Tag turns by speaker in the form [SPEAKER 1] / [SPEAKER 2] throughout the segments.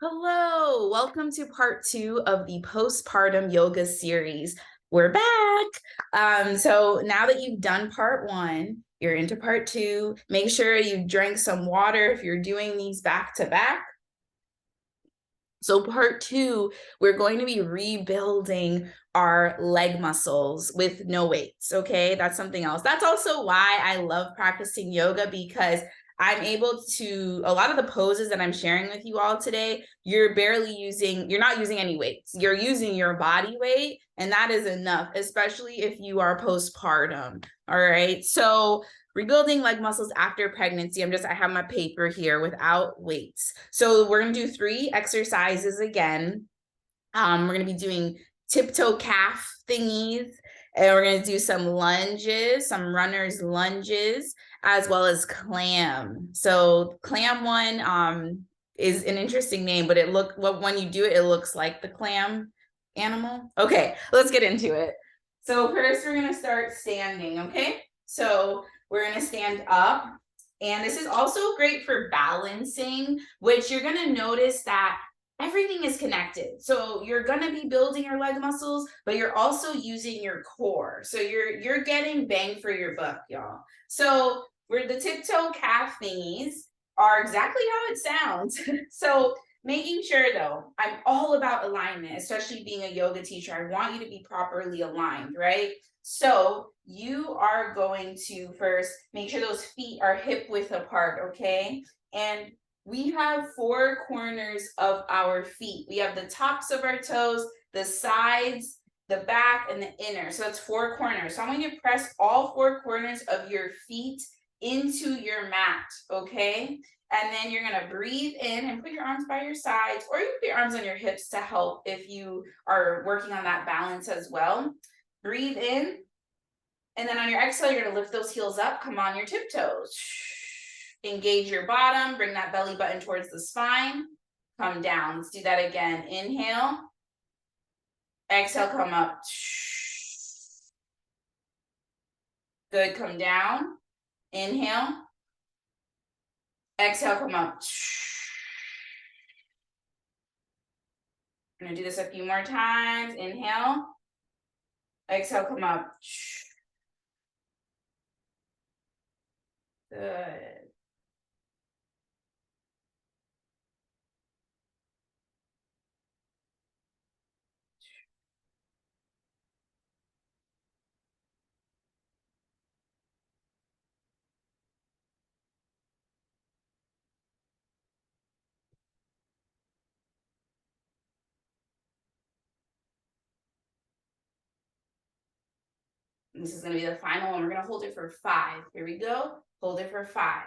[SPEAKER 1] Hello, welcome to part 2 of the postpartum yoga series. We're back. So now that you've done part 1, you're into part 2. Make sure you drink some water if you're doing these back to back. So part 2, we're going to be rebuilding our leg muscles with no weights, okay? That's something else. That's also why I love practicing yoga, because I'm able to, a lot of the poses that I'm sharing with you all today, you're not using any weights. You're using your body weight, and that is enough, especially if you are postpartum, all right? So rebuilding leg muscles after pregnancy. I have my paper here without weights. So we're going to do 3 exercises again. We're going to be doing tiptoe calf thingies, and we're going to do some lunges, some runner's lunges, as well as clam. So clam one is an interesting name, but when you do it, it looks like the clam animal. Okay, let's get into it. So first we're going to start standing, okay? So we're going to stand up, and this is also great for balancing, which you're going to notice that everything is connected. So you're going to be building your leg muscles, but you're also using your core. So you're getting bang for your buck, y'all. So we're the tiptoe calf thingies are exactly how it sounds. So making sure though, I'm all about alignment, especially being a yoga teacher. I want you to be properly aligned, right? So you are going to first make sure those feet are hip width apart, okay? And we have 4 corners of our feet. We have the tops of our toes, the sides, the back, and the inner. So that's 4 corners. So I'm going to press all 4 corners of your feet into your mat, okay? And then you're going to breathe in and put your arms by your sides, or you can put your arms on your hips to help if you are working on that balance as well. Breathe in, and then on your exhale, you're going to lift those heels up, come on your tiptoes. Engage your bottom, bring that belly button towards the spine, come down. Let's do that again. Inhale, exhale, come up. Good, come down. Inhale, exhale, come up. I'm going to do this a few more times. Inhale, exhale, come up. Good. This is going to be the final one. We're going to hold it for 5. Here we go. Hold it for 5,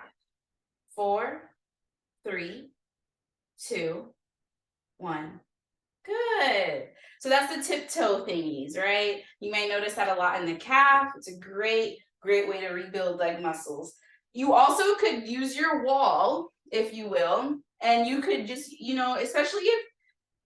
[SPEAKER 1] 4, 3, 2, 1. Good. So that's the tiptoe thingies, right? You may notice that a lot in the calf. It's a great way to rebuild leg muscles. You also could use your wall, if you will, and you could just, especially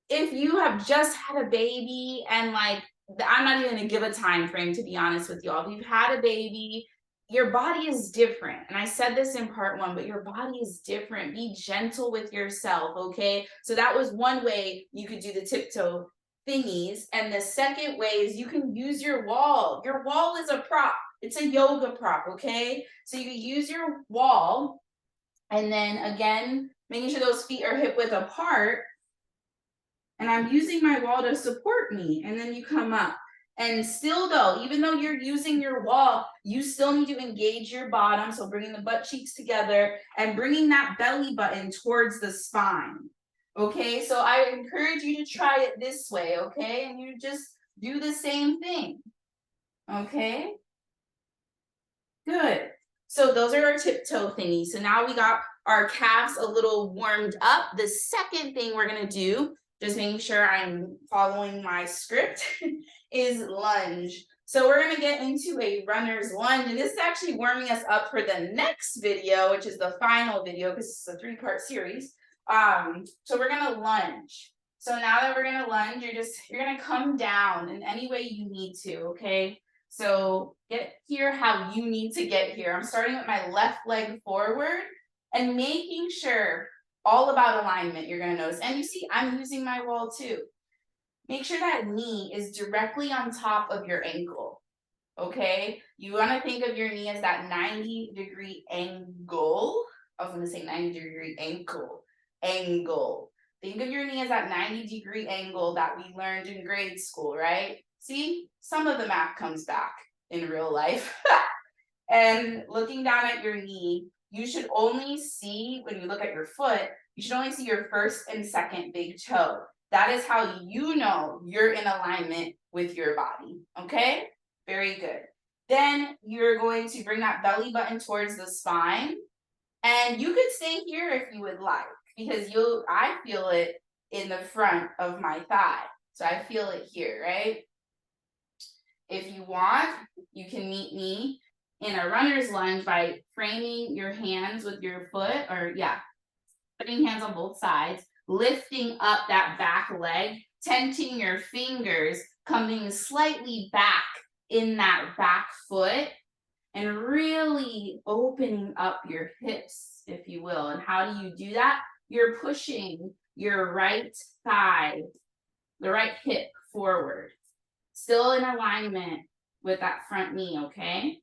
[SPEAKER 1] if you have just had a baby, and I'm not even going to give a time frame, to be honest with y'all. If you've had a baby, your body is different. And I said this in part 1, but your body is different. Be gentle with yourself, okay? So that was one way you could do the tiptoe thingies. And the second way is you can use your wall. Your wall is a prop. It's a yoga prop, okay? So you can use your wall, and then again, making sure those feet are hip width apart. And I'm using my wall to support me. And then you come up. And still though, even though you're using your wall, you still need to engage your bottom. So bringing the butt cheeks together and bringing that belly button towards the spine. Okay, so I encourage you to try it this way, okay? And you just do the same thing. Okay? Good. So those are our tiptoe thingies. So now we got our calves a little warmed up. The second thing we're going to do, just making sure I'm following my script, is lunge. So we're going to get into a runner's lunge. And this is actually warming us up for the next video, which is the final video, because it's a 3-part series. So we're going to lunge. So now that we're going to lunge, you're going to come down in any way you need to, okay? So get here how you need to get here. I'm starting with my left leg forward and making sure all about alignment, you're gonna notice. And you see, I'm using my wall too. Make sure that knee is directly on top of your ankle, okay? You wanna think of your knee as that 90-degree angle. I was gonna say 90-degree ankle, angle. Think of your knee as that 90-degree angle that we learned in grade school, right? See, some of the math comes back in real life. And looking down at your knee, you should only see, when you look at your foot, you should only see your first and second big toe. That is how you know you're in alignment with your body, okay? Very good. Then you're going to bring that belly button towards the spine. And you could stay here if you would like, because I feel it in the front of my thigh. So I feel it here, right? If you want, you can meet me in a runner's lunge by framing your hands with your foot, or putting hands on both sides, lifting up that back leg, tenting your fingers, coming slightly back in that back foot, and really opening up your hips, if you will. And how do you do that? You're pushing your right thigh, the right hip forward, still in alignment with that front knee, okay?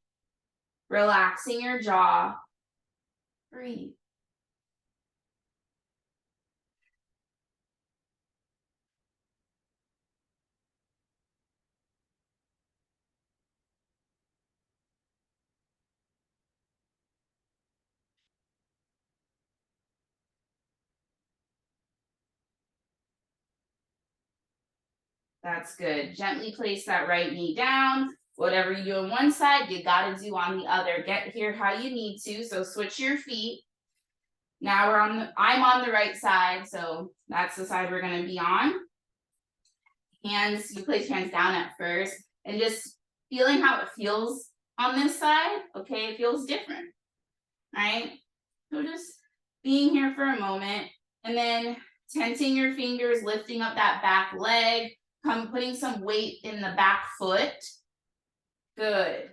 [SPEAKER 1] Relaxing your jaw. Breathe. That's good. Gently place that right knee down. Whatever you do on one side, you gotta do on the other. Get here how you need to. So switch your feet. Now I'm on the right side, so that's the side we're gonna be on. Hands, you place your hands down at first, and just feeling how it feels on this side. Okay, it feels different, right? So just being here for a moment, and then tensing your fingers, lifting up that back leg, putting some weight in the back foot. Good.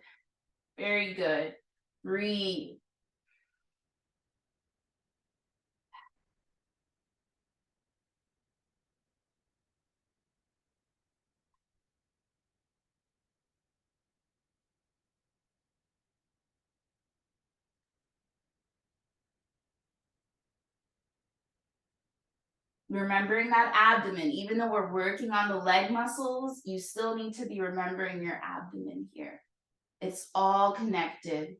[SPEAKER 1] Very good. Breathe. Remembering that abdomen, even though we're working on the leg muscles, you still need to be remembering your abdomen here. It's all connected.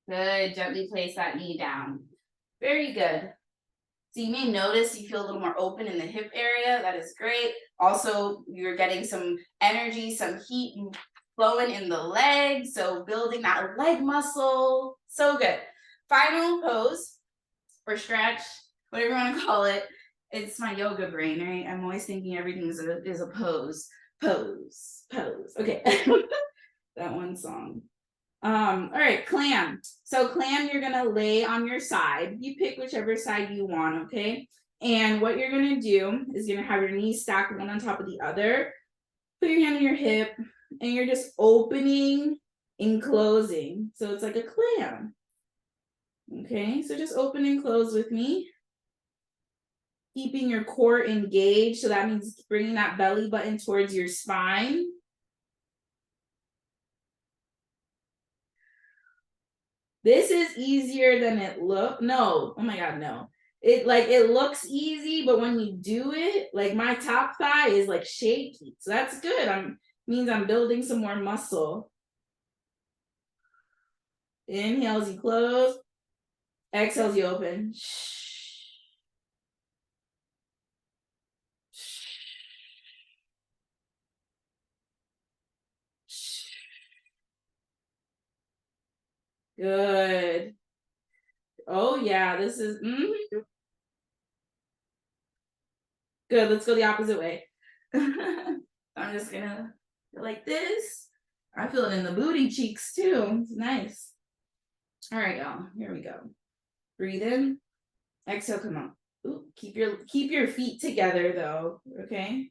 [SPEAKER 1] Good. Gently place that knee down. Very good. So you may notice you feel a little more open in the hip area. That is great. Also, you're getting some energy, some heat flowing in the legs. So building that leg muscle. So good. Final pose or stretch, whatever you want to call it. It's my yoga brain, right? I'm always thinking everything is a pose. Pose. Okay. That one song. All right, clam. So clam, you're gonna lay on your side. You pick whichever side you want, okay? And what you're gonna do is you're gonna have your knees stacked one on top of the other. Put your hand on your hip, and you're just opening and closing. So it's like a clam. Okay, so just open and close with me. Keeping your core engaged, so that means bringing that belly button towards your spine. This is easier than it look. No, oh my God, no. It looks easy, but when you do it, like my top thigh is like shaky. So that's good. Means I'm building some more muscle. Inhales, you close. Exhales, you open. Good. Oh yeah, this is good. Let's go the opposite way. I'm just gonna go like this. I feel it in the booty cheeks too. It's nice. All right, y'all. Here we go. Breathe in. Exhale, come on. Ooh, keep your feet together though. Okay.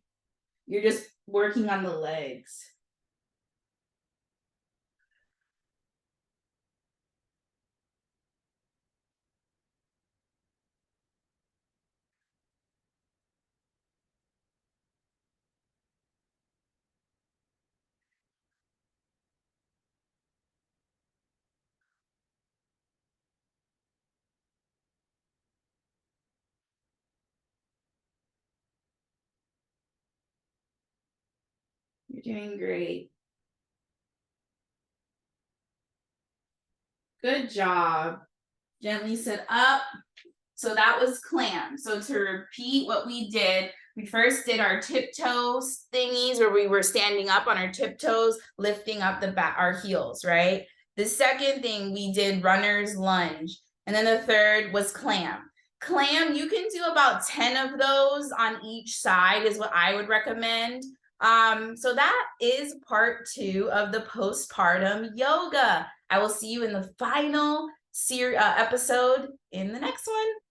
[SPEAKER 1] You're just working on the legs. You're doing great. Good job. Gently sit up. So that was clam. So to repeat what we did, we first did our tiptoes thingies where we were standing up on our tiptoes, lifting up the back, our heels, right? The second thing we did runner's lunge. And then the third was clam. Clam, you can do about 10 of those on each side is what I would recommend. So that is part 2 of the postpartum yoga. I will see you in the final episode in the next one.